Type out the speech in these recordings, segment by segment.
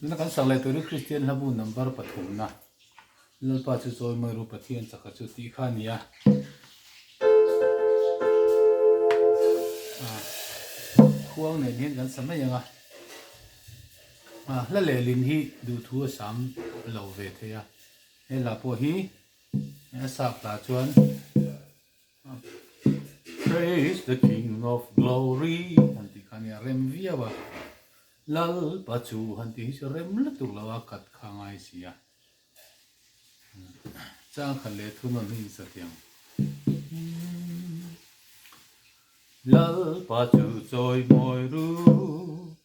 นั่นกันสังเลตัวนี้คริสเตียนฮับุนัมบาร์ปฐมนะนั่นปัจจุบันไม่รู้ปฏิญสักจุดที่ข้านี้ควงเนี่ยกันสมัยยังแล้วเลลินฮีดูทัวสามเหล่าเวทีเฮลาพวฮีสักตาชวน Praise the King of Glory ฮันติขันยาเรมวิยาวะลัลปัจจุฮันติฮิเรมละตุลาวะกัดข้างไอเสียจ้างขันเลทุนนี่สักอย่างลัลปัจจุจอยมอยรู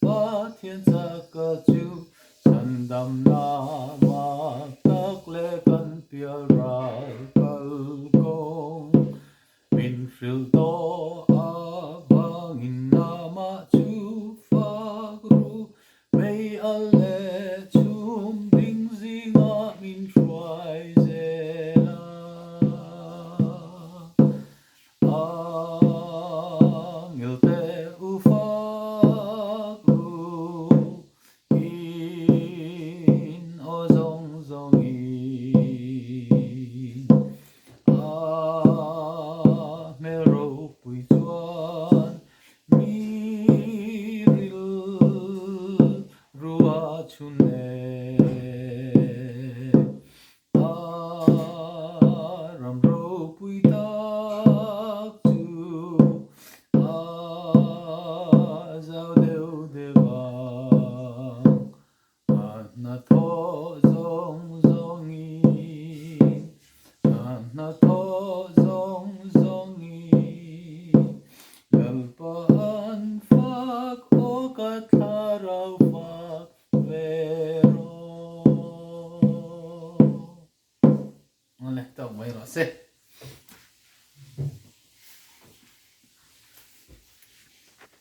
ปะเทียนสักกัจจุฉันดำนามาตักเลกันเปียราคัลกงมินฟิลโตอาบังอินนามาจูฟากรูไม่อัลเลชุมดิงซิงามินทรายเซนา Angel ufakru in ozong zongin mero pui chuan miril rua chune ram ro pui tak chu giao đều đều vang na tho zong zong in na tho zong zong in lalpan phak o katharau phak vero ole tao mai rồi se